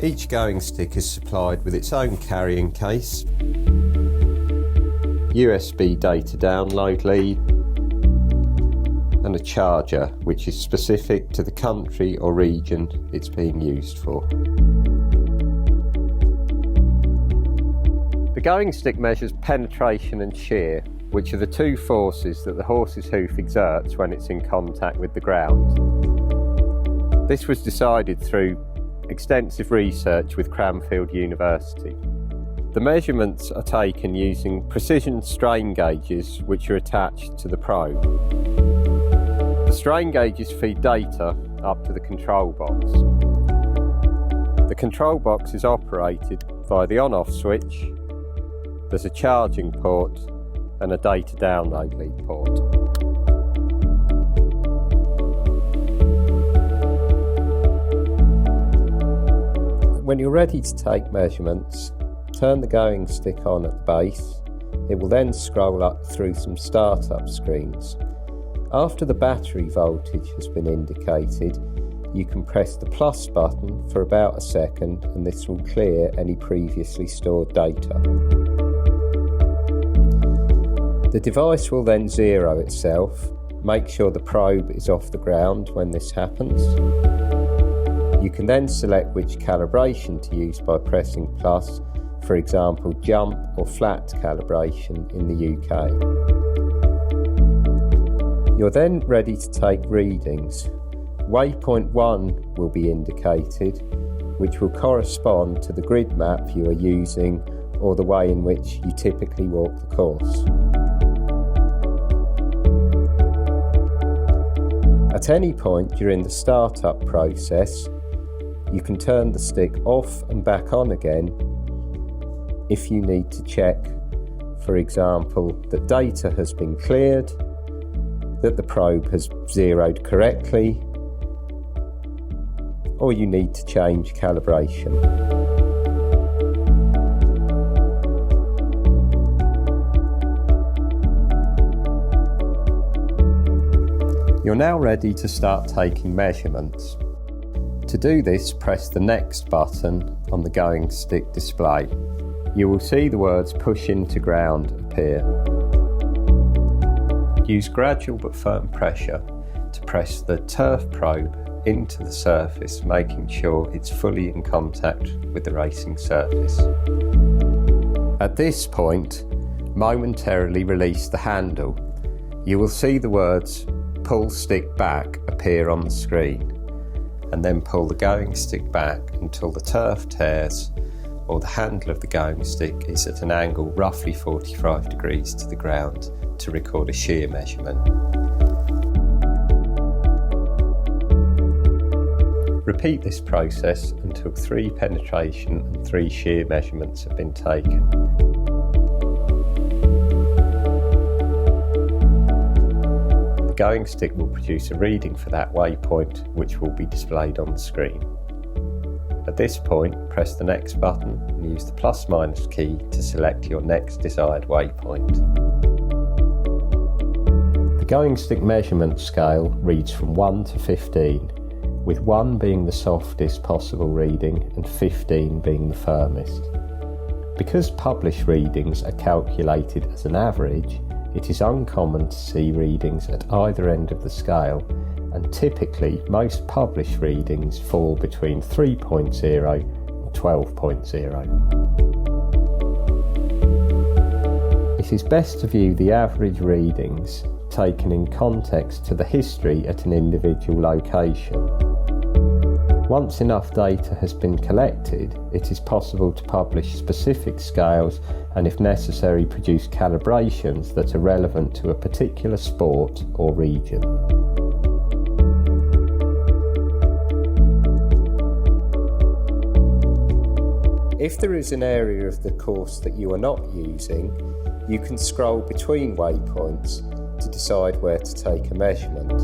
Each GoingStick is supplied with its own carrying case, USB data download lead, and a charger which is specific to the country or region it's being used for. The GoingStick measures penetration and shear, which are the two forces that the horse's hoof exerts when it's in contact with the ground. This was decided through extensive research with Cranfield University. The measurements are taken using precision strain gauges which are attached to the probe. The strain gauges feed data up to the control box. The control box is operated via the on-off switch. There's a charging port and a data download lead port. When you're ready to take measurements, turn the GoingStick on at the base. It will then scroll up through some startup screens. After the battery voltage has been indicated, you can press the plus button for about a second and this will clear any previously stored data. The device will then zero itself. Make sure the probe is off the ground when this happens. You can then select which calibration to use by pressing plus, for example jump or flat calibration in the UK. You're then ready to take readings. Waypoint 1 will be indicated, which will correspond to the grid map you are using or the way in which you typically walk the course. At any point during the startup process, you can turn the stick off and back on again if you need to check, for example, that data has been cleared, that the probe has zeroed correctly, or you need to change calibration. You're now ready to start taking measurements. To do this, press the next button on the GoingStick display. You will see the words push into ground appear. Use gradual but firm pressure to press the turf probe into the surface, making sure it's fully in contact with the racing surface. At this point, momentarily release the handle. You will see the words pull stick back appear on the screen, and then pull the GoingStick back until the turf tears or the handle of the GoingStick is at an angle roughly 45 degrees to the ground to record a shear measurement. Repeat this process until 3 penetration and 3 shear measurements have been taken. The GoingStick will produce a reading for that waypoint, which will be displayed on the screen. At this point, press the next button and use the plus/minus key to select your next desired waypoint. The GoingStick measurement scale reads from 1 to 15, with 1 being the softest possible reading and 15 being the firmest. Because published readings are calculated as an average, it is uncommon to see readings at either end of the scale, and typically most published readings fall between 3.0 and 12.0. It is best to view the average readings taken in context to the history at an individual location. Once enough data has been collected, it is possible to publish specific scales and, if necessary, produce calibrations that are relevant to a particular sport or region. If there is an area of the course that you are not using, you can scroll between waypoints to decide where to take a measurement.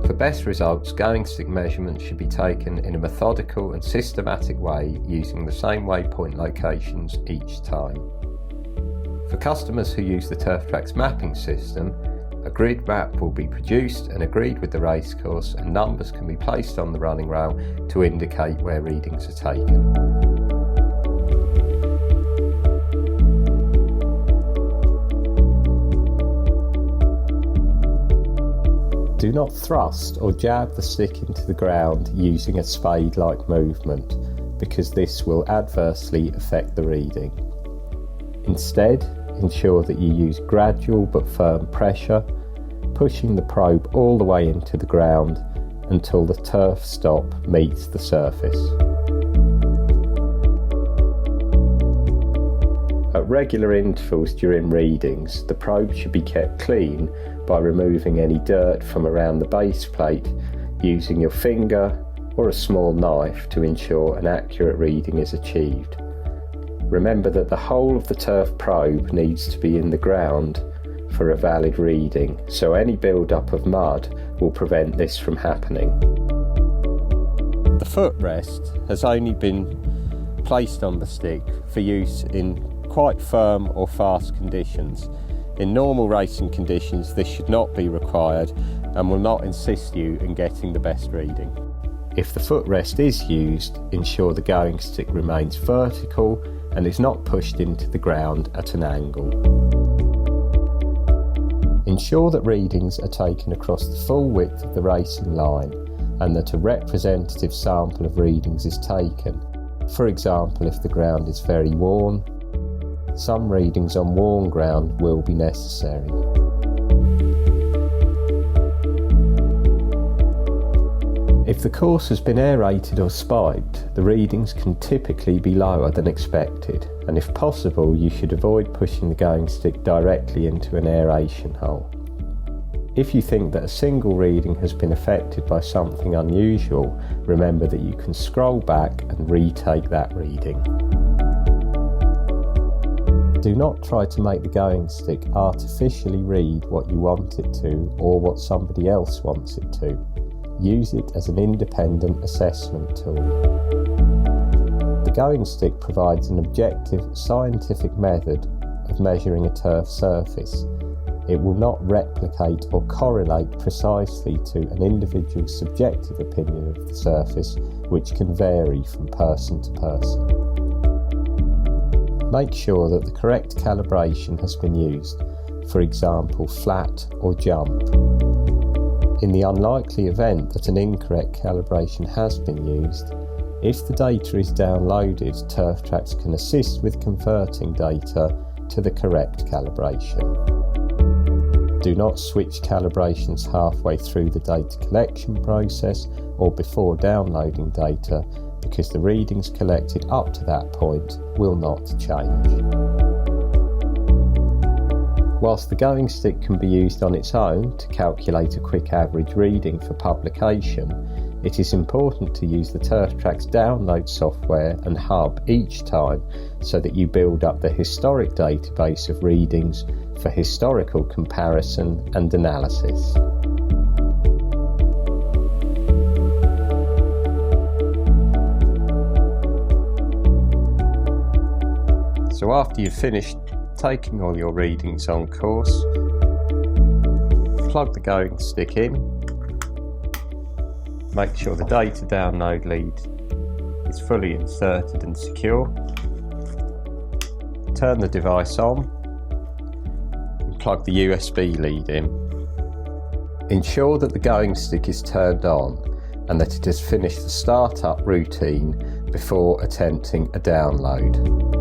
For best results, GoingStick measurements should be taken in a methodical and systematic way using the same waypoint locations each time. For customers who use the TurfTrack's mapping system, A grid map will be produced and agreed with the racecourse, and numbers can be placed on the running rail to indicate where readings are taken. Do not thrust or jab the stick into the ground using a spade-like movement, because this will adversely affect the reading. Instead, ensure that you use gradual but firm pressure, pushing the probe all the way into the ground until the turf stop meets the surface. At regular intervals during readings, the probe should be kept clean by removing any dirt from around the base plate using your finger or a small knife to ensure an accurate reading is achieved. Remember that the whole of the turf probe needs to be in the ground for a valid reading, so any build-up of mud will prevent this from happening. The footrest has only been placed on the stick for use in quite firm or fast conditions. In normal racing conditions, this should not be required and will not assist you in getting the best reading. If the footrest is used, ensure the going stick remains vertical and is not pushed into the ground at an angle. Ensure that readings are taken across the full width of the racing line and that a representative sample of readings is taken. For example, if the ground is very worn, some readings on worn ground will be necessary. If the course has been aerated or spiked, the readings can typically be lower than expected, and if possible you should avoid pushing the going stick directly into an aeration hole. If you think that a single reading has been affected by something unusual, remember that you can scroll back and retake that reading. Do not try to make the going stick artificially read what you want it to or what somebody else wants it to. Use it as an independent assessment tool. The going stick provides an objective, scientific method of measuring a turf surface. It will not replicate or correlate precisely to an individual's subjective opinion of the surface, which can vary from person to person. Make sure that the correct calibration has been used, for example flat or jump. In the unlikely event that an incorrect calibration has been used, if the data is downloaded, TurfTrax can assist with converting data to the correct calibration. Do not switch calibrations halfway through the data collection process or before downloading data, because the readings collected up to that point will not change. Whilst the going stick can be used on its own to calculate a quick average reading for publication, it is important to use the TurfTrax download software and hub each time so that you build up the historic database of readings for historical comparison and analysis. So after you've finished taking all your readings on course, plug the going stick in, make sure the data download lead is fully inserted and secure, turn the device on and plug the USB lead in. Ensure that the going stick is turned on and that it has finished the startup routine before attempting a download.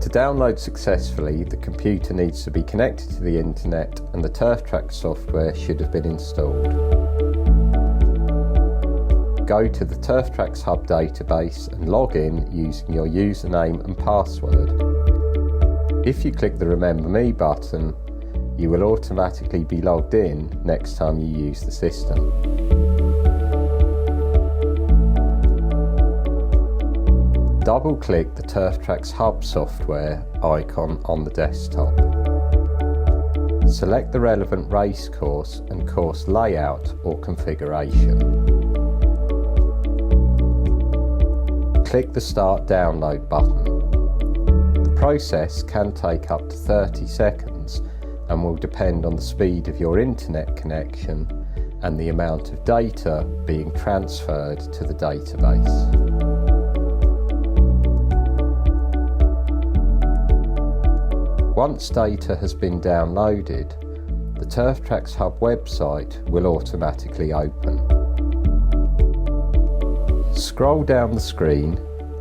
To download successfully, the computer needs to be connected to the internet and the TurfTrax software should have been installed. Go to the TurfTrax Hub database and log in using your username and password. If you click the Remember Me button, you will automatically be logged in next time you use the system. Double-click the TurfTrax Hub software icon on the desktop. Select the relevant race course and course layout or configuration. Click the Start Download button. process can take up to 30 seconds and will depend on the speed of your internet connection and the amount of data being transferred to the database. Once data has been downloaded, the TurfTrax Hub website will automatically open. Scroll down the screen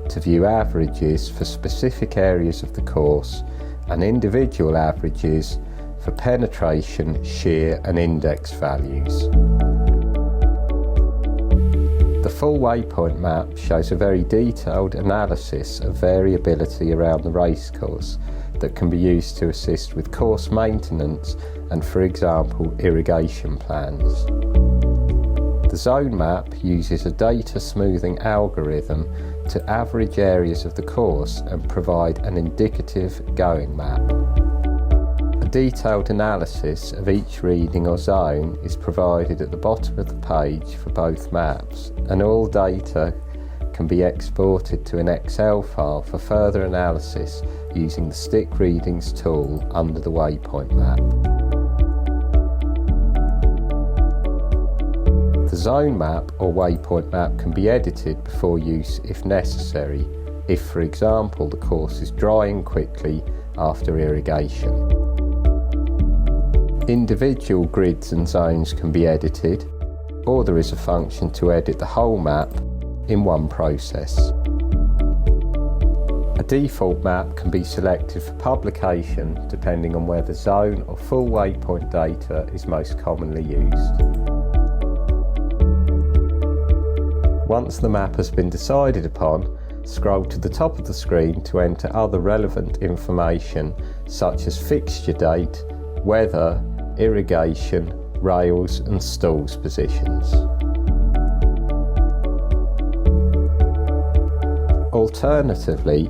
to view averages for specific areas of the course and individual averages for penetration, shear and index values. The full waypoint map shows a very detailed analysis of variability around the racecourse that can be used to assist with course maintenance and, for example, irrigation plans. The zone map uses a data smoothing algorithm to average areas of the course and provide an indicative going map. A detailed analysis of each reading or zone is provided at the bottom of the page for both maps, and all data can be exported to an Excel file for further analysis using the Stick Readings tool under the waypoint map. The zone map or waypoint map can be edited before use if necessary, if for example the course is drying quickly after irrigation. Individual grids and zones can be edited, or there is a function to edit the whole map in one process. A default map can be selected for publication depending on where the zone or full waypoint data is most commonly used. Once the map has been decided upon, scroll to the top of the screen to enter other relevant information such as fixture date, weather, irrigation, rails and stalls positions. Alternatively,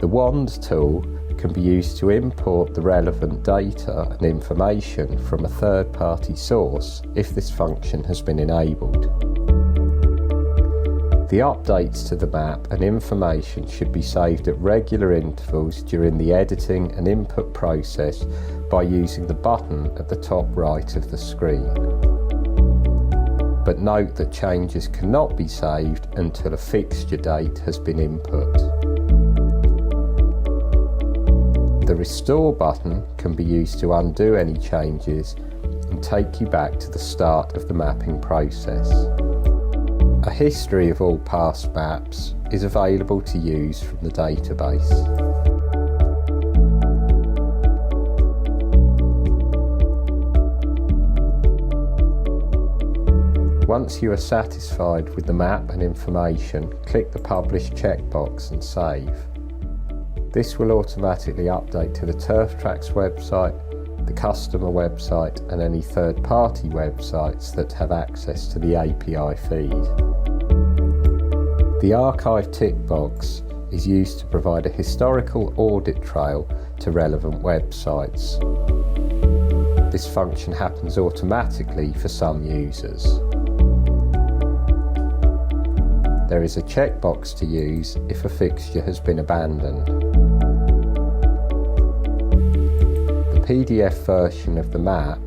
the wand tool can be used to import the relevant data and information from a third-party source if this function has been enabled. The updates to the map and information should be saved at regular intervals during the editing and input process by using the button at the top right of the screen. But note that changes cannot be saved until a fixture date has been input. The Restore button can be used to undo any changes and take you back to the start of the mapping process. A history of all past maps is available to use from the database. Once you are satisfied with the map and information, click the Publish checkbox and save. This will automatically update to the TurfTrax website, the customer website and any third-party websites that have access to the API feed. The Archive tick box is used to provide a historical audit trail to relevant websites. This function happens automatically for some users. There is a checkbox to use if a fixture has been abandoned. The PDF version of the map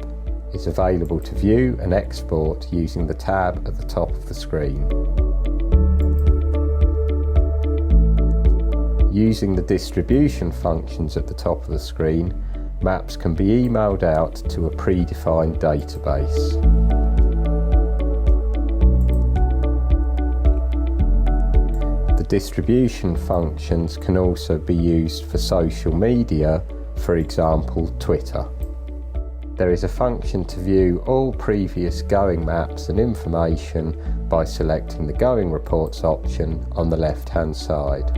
is available to view and export using the tab at the top of the screen. Using the distribution functions at the top of the screen, maps can be emailed out to a predefined database. Distribution functions can also be used for social media, for example Twitter. There is a function to view all previous going maps and information by selecting the Going Reports option on the left-hand side.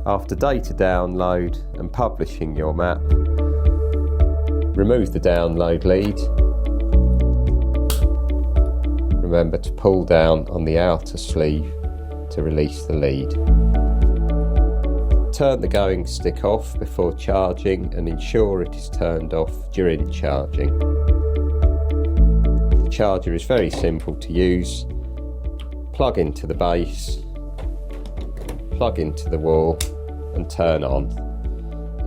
After data download and publishing your map, remove the download lead. Remember to pull down on the outer sleeve to release the lead. Turn the GoingStick off before charging and ensure it is turned off during charging. The charger is very simple to use. Plug into the base, plug into the wall and turn on.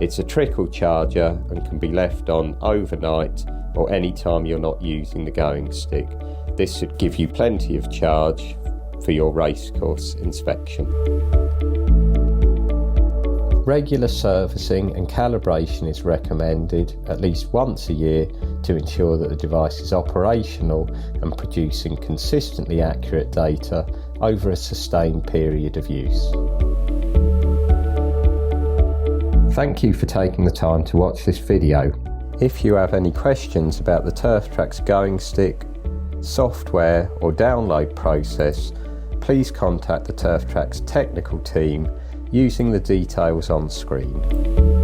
It's a trickle charger and can be left on overnight or any time you're not using the GoingStick. This should give you plenty of charge for your racecourse inspection. Regular servicing and calibration is recommended at least once a year to ensure that the device is operational and producing consistently accurate data over a sustained period of use. Thank you for taking the time to watch this video. If you have any questions about the Turftrax GoingStick, software or download process, please contact the Turftrax technical team using the details on screen.